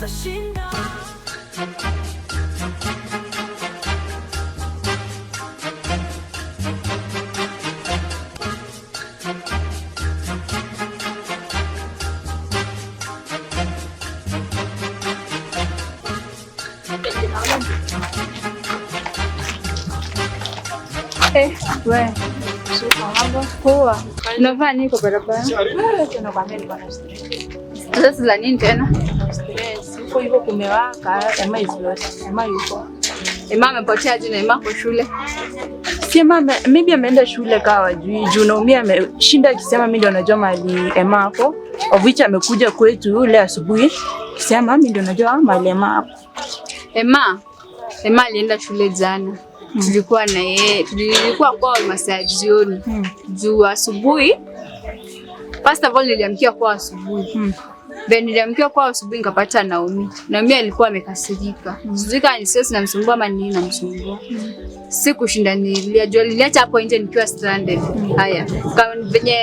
tutashinda. We. Poa. Unafanya nini kwa barabara? Sasa la nini tena? Stress. Huko hivyo kumewaka, Emma yuko. Emma amepotea jina Emma kwa shule. Si Emma maybe ameenda shule kawa juu naumia ameshinda akisema mimi ndio najua mali Emma hapo. Of which amekuja kwetu leo asubuhi. Kisema mimi ndio najua mali Emma hapo. Emma alienda shule jana. Tulikuwa na yeye, tulikuwa kwa masaa jioni. Juu asubuhi. First of all niliamkia kwa asubuhi. Then niliamkia kwa asubuhi nikapata Naomi. Naomi alikuwa amekasirika. Sijui kama ni stress namsumbua ama nini namsumbua. Sikushinda niliacha hapo nje nikiwa stranded. Haya. Kama venye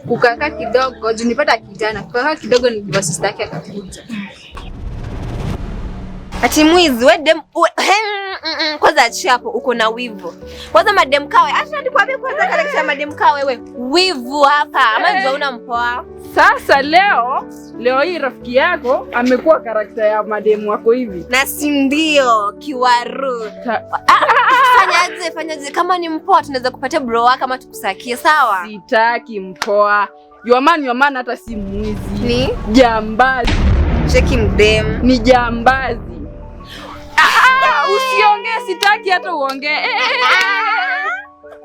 kukaa kidogo, juu nipata kijana. Kukaa kidogo ni sister yake akakuja. Ati mwizi we dem kwanza achia hapo uko na wivu. Kwanza madem kawe acha nikwambie kwanza karakta madem kawe wewe. Wivu hapa ama ndio unampoa. Sasa leo hii rafiki yako amekuwa karakta ya madem wako hivi. Na si ndio kiwaru. Fanyaje kama ni mpoa tunaweza kupatia bro wako kama tukusakie sawa? Sitaki mpoa. Your man hata si mwizi. Ni jambazi. Cheki mdem. Ni jambazi. Usiongee, sitaki hata uongee.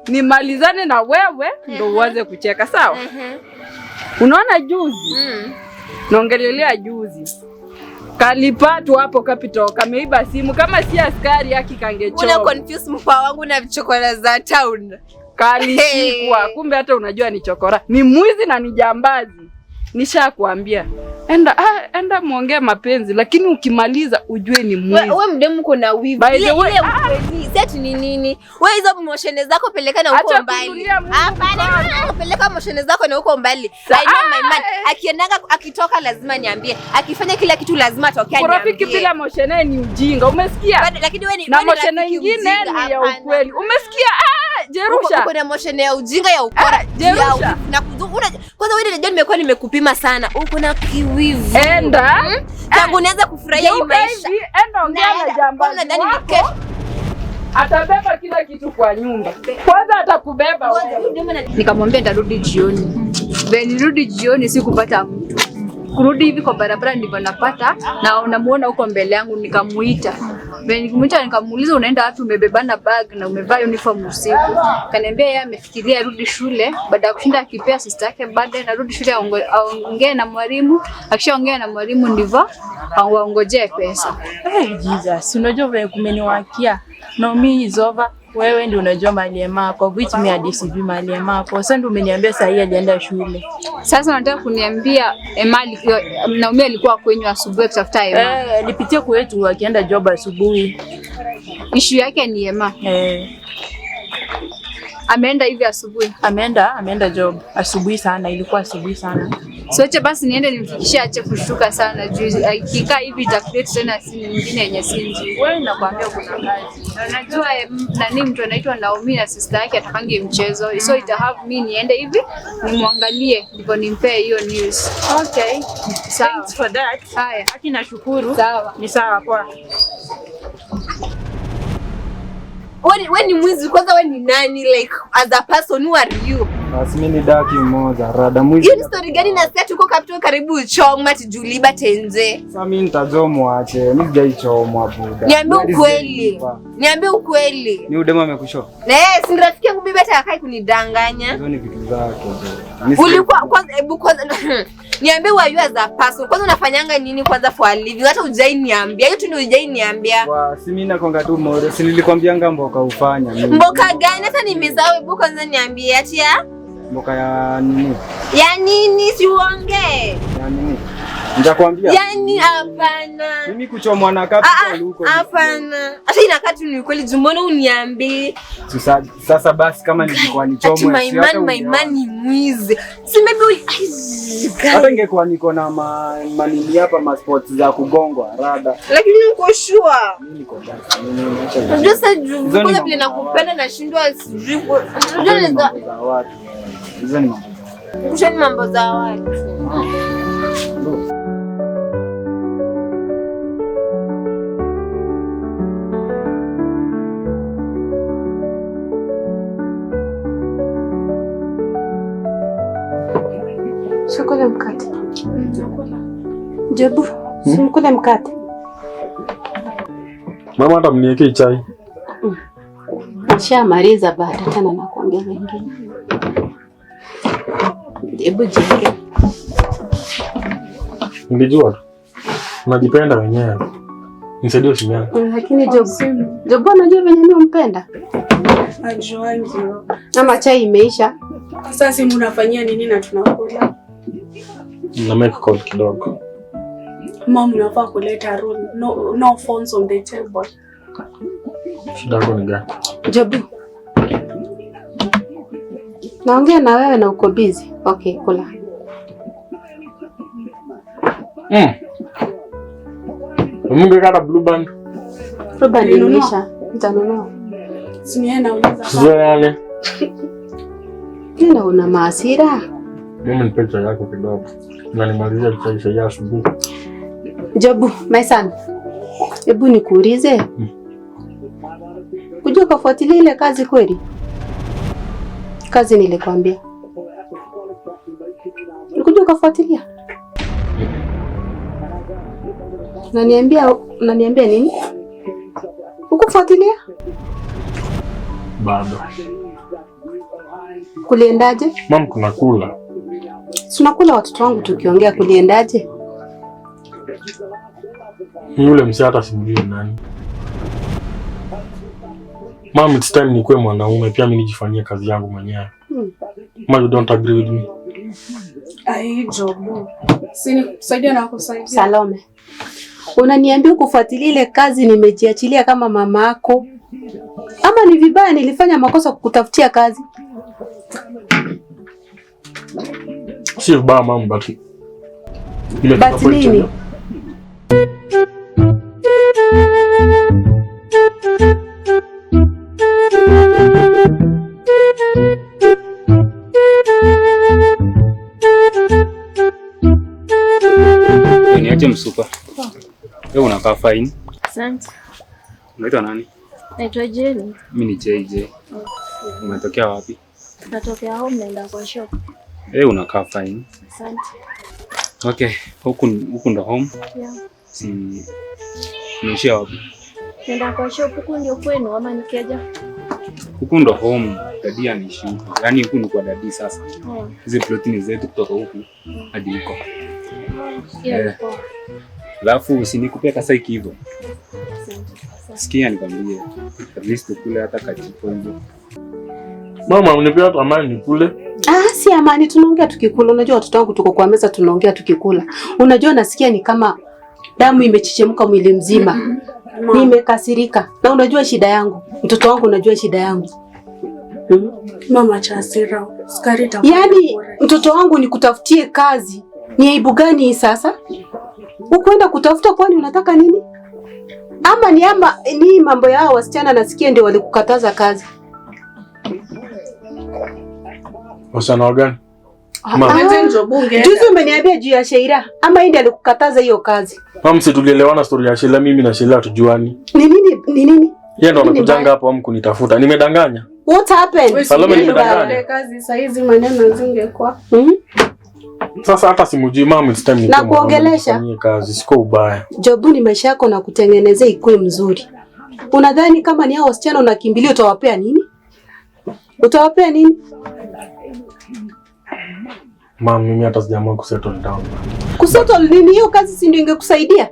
Nimalizane na wewe ndio uanze kucheka sawa? Unaona juzi? Naongelelea juzi. Kalipatwa hapo Capital, kameiba simu kama si askari haki kangechoma. Una confuse mpa wangu na vichokora za town. Kalishikwa, kumbe hata unajua ni chokora. Ni mwizi na ni jambazi. Nishakwambia. Enda muongee mapenzi lakini ukimaliza ujue ni mwizi. Wewe mdemu uko na wivu. Ile ukweli. Seti ni nini? Wewe hizo moshene zako peleka na huko mbali. Hapana, peleka moshene zako na huko mbali. I know my man. Akiendaga akitoka lazima niambie. Akifanya kila kitu lazima atokea niambie. Rafiki bila moshene ni ujinga. Umesikia? Lakini wewe ni na moshene nyingine ni ya ukweli. Umesikia? Jerusha. Uko na moshene ya ujinga ya ukora. Jerusha. Kwanza wewe ndio nimekuwa nimekupima sana. Uko na kiwivu. Enda. Tangu nianza kufurahia hii maisha. Enda ongea na jambazi wako. Atabeba kila kitu kwa nyumba. Kwanza atakubeba wewe. Nikamwambia nitarudi jioni. Nirudi jioni sikupata mtu. Kurudi hivi kwa barabara ndivyo napata na unamuona huko mbele yangu nikamuita. Nikimuita nikamuuliza unaenda wapi, umebebana bag na umevaa uniform usiku. Kaniambia yeye amefikiria arudi shule baada ya kushinda akipea sister yake baadaye narudi shule aongee na mwalimu. Akishaongea na mwalimu ndivyo aongojee pesa. Jesus, unajua vile kumeniwakia. No me is over. Wewe ndio unajua mali yako, which me hadi sijui mali yako. Sasa ndio umeniambia saa hii alienda shule. Sasa nataka kuniambia Naomi alikuwa kwenye asubuhi kutafuta Emma. Alipitia kwetu akienda job asubuhi. Issue yake ni Emma. Ameenda hivi asubuhi. Ameenda job asubuhi sana, ilikuwa asubuhi sana. So acha basi niende nimfikishie ache kushuka sana juu akikaa hivi itakuleta tena simu nyingine yenye sinji. Wewe nakwambia kuna kazi. Unajua nani mtu anaitwa Naomi na sister yake atakangi mchezo. So ita have me niende hivi nimwangalie ndipo nimpe hiyo news. Okay. Sawa. Thanks for that. Haya. Haki nashukuru. Sawa. Ni sawa poa. Wewe ni mwizi kwanza, wewe ni nani like as a person, who are you? Basi mimi ni daki mmoja rada mwizi. Hiyo story gani na sasa tuko Capital karibu choma tujuliba tenze. Sasa mimi nitajomwa ache, mimi sijaichomwa buda. Niambie ukweli. Ni udema amekushoa. Si rafiki yangu bibi hata akai kunidanganya. Hizo ni vitu zake. Ulikuwa kwanza niambie why you as a person. Kwanza unafanyanga nini kwanza for a living? Hata hujai niambia. Hiyo tu ndio hujai niambia. Si mimi nakonga tu moro. Si nilikwambianga mboka ufanya mimi. Mboka gani? Hata nimezawe hebu kwanza niambie ati ya mboka ya nini? Ya nini si uongee? Ya nini? Nitakwambia. Yaani hapana. Mimi kuchomwa na Capital huko. Hapana. Hata inakati ni kweli jumbona uniambie. Sasa basi kama nilikuwa nichomwa si hata my man ni mwizi. Si maybe Hata ingekuwa niko na manini hapa ma sports za kugongwa rada. Lakini uko sure? Mimi niko basi. Ndio sasa juu kuna vile nakupenda na shindwa sijui. Unajua ni za watu. Hizo ni mambo. Kushani mambo za watu. Chakula mkate. Jobu, simkule mkate. Mama hata mniwekee chai. Nishamaliza baada tena na kuongeza wengine. Hebu jike. Nilijua tu. Unajipenda wenyewe. Nisaidie usinyane. Lakini Jobu anajua venye mimi umpenda. Ajuangi. Ama chai imeisha. Sasa si mnafanyia nini na tunakula? Na make call kidogo. Mama unafaa kuleta rule. No phones on the table. Shida yako ni gani? Jobu. Naongea na wewe na uko busy. Okay, kula. Mungu kata blue band. Blue band imeisha. Nitanunua. Sinienda uliza. Sio yale. Nina una maasira. Mimi nipe chai yako kidogo. Na nimalizia chai ya asubuhi. Jobu, my son. Hebu nikuulize. Kujua kufuatilia ile kazi kweli? Kazi nilikwambia. Kujua kufuatilia? Unaniambia nini? Ukufuatilia? Bado. Kuliendaje? Mama kuna kula. Tunakula watoto wangu tukiongea kuliendaje? Yule msi hata simjui nani. Mama, it's time nikuwe mwanaume pia mimi nijifanyie kazi yangu mwenyewe. Mama, you don't agree with me? Ai Jobu. Sini kusaidia na kusaidia. Salome. Unaniambia kufuatilia ile kazi nimejiachilia kama mama yako? Ama ni vibaya nilifanya makosa kukutafutia kazi? Si vibaya mama, but nini? Niache msupa. Wewe unakaa fine. Asante. Unaitwa nani? Naitwa Jenny. Mimi ni JJ. Umetokea wapi? Natokea home naenda kwa shop. Unakaa fine. Asante. Okay, huku ndo home? Yeah. Si niishia wapi? Naenda kwa shop, huku ndio kwenu ama nikeja? Huku ndo home, dadi anaishi huku. Yaani huku ni kwa dadi sasa. Hizi plotini zetu kutoka huku hadi huko. Yeah. Alafu usinikupea kasa iki hivyo. Sikia nikwambie. At least ukule hata kachipo hivyo. Mama, unipea hata amani nikule. Si amani, tunaongea tukikula. Unajua watoto wangu tuko kwa meza tunaongea tukikula. Unajua nasikia ni kama damu imechichemka mwili mzima. Nimekasirika. Na unajua shida yangu. Mtoto wangu unajua shida yangu. Mama chasira. Yaani mtoto wangu nikutafutie kazi. Ni aibu gani hii sasa? Ukwenda kutafuta kwani unataka nini? Ama ni mambo yao wasichana nasikia ndio walikukataza kazi. Wasichana gani? Juzi umeniambia juu ya Sheila. Ama yeye ndiye alikukataza hiyo kazi? Mama, si tulielewana story ya Sheila, mimi na Sheila tujuani. Ni nini? Yeye ndo anakujanga hapo amu kunitafuta. Nimedanganya? What happened? Salome, nimedanganya. Kazi saa hizi maneno zingekuwa. Sasa hata simujui mama, it's time na kuongelesha kazi, siko ubaya. Jobu ni maisha yako na kutengenezea ikuwe mzuri. Unadhani kama ni hao wasichana unakimbilia utawapea nini? Utawapea nini? Mama, mimi hata sijaamua kusettle down. Kusettle nini? Hiyo kazi si ndio ingekusaidia?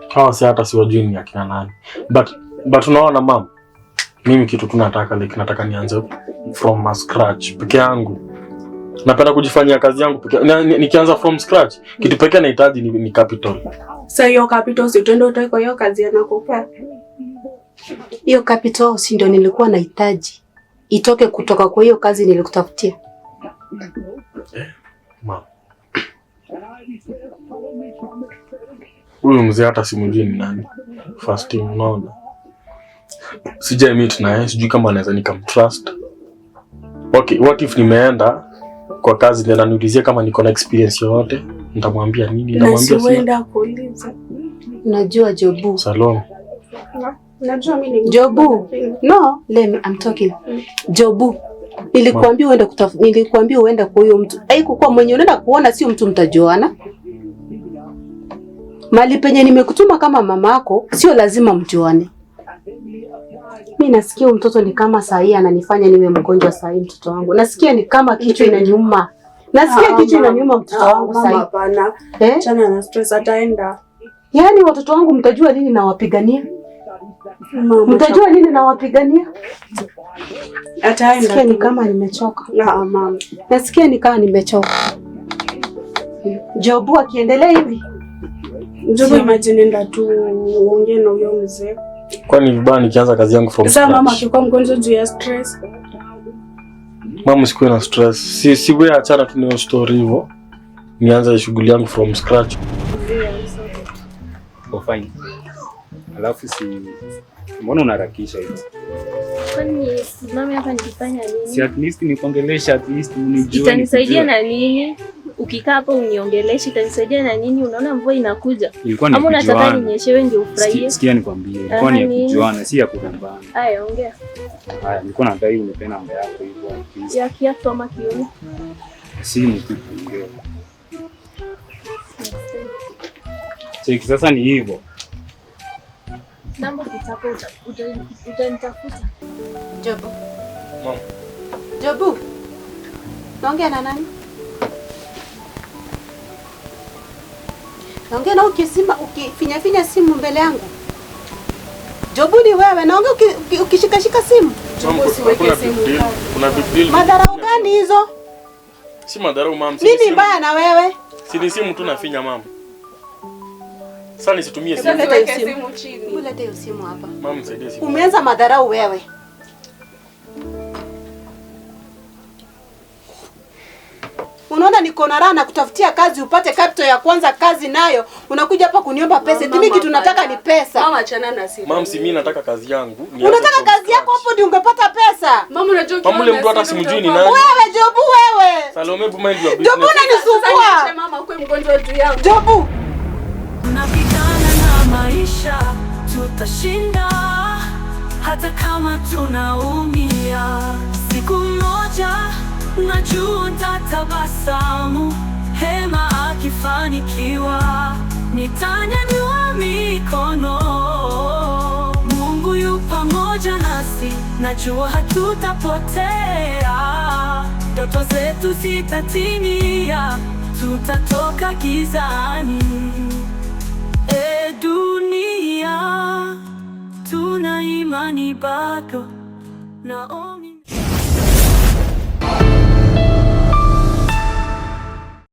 Hawa si hata siwajui ni akina nani. But unaona mama, mimi kitu tunataka nataka nianze from scratch peke yangu. Napenda kujifanyia kazi yangu peke. Nikianza from scratch, kitu pekee nahitaji ni capital. Sasa hiyo capital si twende utoe kwa hiyo kazi yanakupea. Hiyo capital si ndio nilikuwa nahitaji itoke kutoka kwa hiyo kazi nilikutafutia. Mama. Huyu mzee hata simjui ni nani. First thing unaona. Sijai meet naye, sijui kama anaweza nikamtrust. Okay, what if nimeenda kwa kazi na ananiulizia kama niko na experience yoyote? Nitamwambia nini? Nitamwambia siwenda kuuliza. Unajua Jobu. Salome. Unajua mimi ni Jobu. No, I'm talking. Jobu. Nilikwambia uende kwa huyo mtu. Haikuwa mwenye unaenda kuona sio mtu mtajoana. Mali penye nimekutuma kama mamako sio lazima mjuane. Mimi nasikia mtoto ni kama saa hii ananifanya niwe mgonjwa saa hii mtoto wangu. Nasikia ni kama kichwa inaniuma. Nasikia kichwa inaniuma mtoto wangu saa hii. Hapana. Chana na stress ataenda. Yaani watoto wangu mtajua lini nawapigania? Mtajua lini nawapigania? Ataenda. Nasikia ni kama nimechoka. Mama. Nasikia ni kama nimechoka. Jobu akiendelea hivi. Jobu imagine nenda tu uongee na huyo mzee. Kwani vibaya nikianza kazi yangu from scratch? Sasa mama akikuwa mgonjwa juu ya stress. Mama sikuwe na stress. Si wewe achana tu na story hivyo. Nianze shughuli yangu from scratch. Fine. Alafu mbona unaharakisha hivyo? Kwani simame hapa nikifanya nini? Si at least nikuongelesha, at least unijue. Itanisaidia na nini? Ukikaa hapo uniongeleshe itanisaidia na nini? Unaona mvua inakuja. Ama unataka ninyeshewe ndio ufurahie? Sikia nikwambie, ilikuwa ni ya kujuana, si ya kugombana. Haya, ongea. Haya, nilikuwa nadai unipe namba yako hivyo. Ya kiatu ama kiuno? Simu tu kuongea. Cheki sasa ni hivyo. Namba kitapo utanitafuta. Jobu. Mama. Jobu. Naongea na nani? Naongea na ukifinya simu mbele yangu. Jobu ni wewe, naongea ukishika simu. Jobu siweke simu. Kuna big deal. Madharau gani hizo? Si madharau mama. Nini mbaya na wewe? Si ni simu tu nafinya mama. Sasa nisitumie simu. Leta simu chini. Ulete hiyo simu hapa. Mama nisaidie simu. Umeanza madharau wewe. Unaona niko na raha na kutafutia kazi upate capital ya kwanza kazi nayo. Unakuja hapa kuniomba pesa. Mimi kitu nataka ni pesa. Mama achana na simu. Mama si mimi nataka kazi yangu. Unataka kazi yako hapo ndio ungepata pesa. Mama unajua kitu. Mama ule mtu hata simjui ni nani. Wewe Jobu wewe. Salome bu mind your business. Jobu unanisumbua. Mama kwa mgonjwa juu yangu. Jobu. Tunapigana na maisha, tutashinda hata kama tunaumia. Siku moja najua nitatabasamu, Hema akifanikiwa, nitanyanyua mikono. Mungu yu pamoja nasi, najua hatutapotea. Ndoto zetu zitatimia, tutatoka gizani. Dunia, tuna imani bado, naomba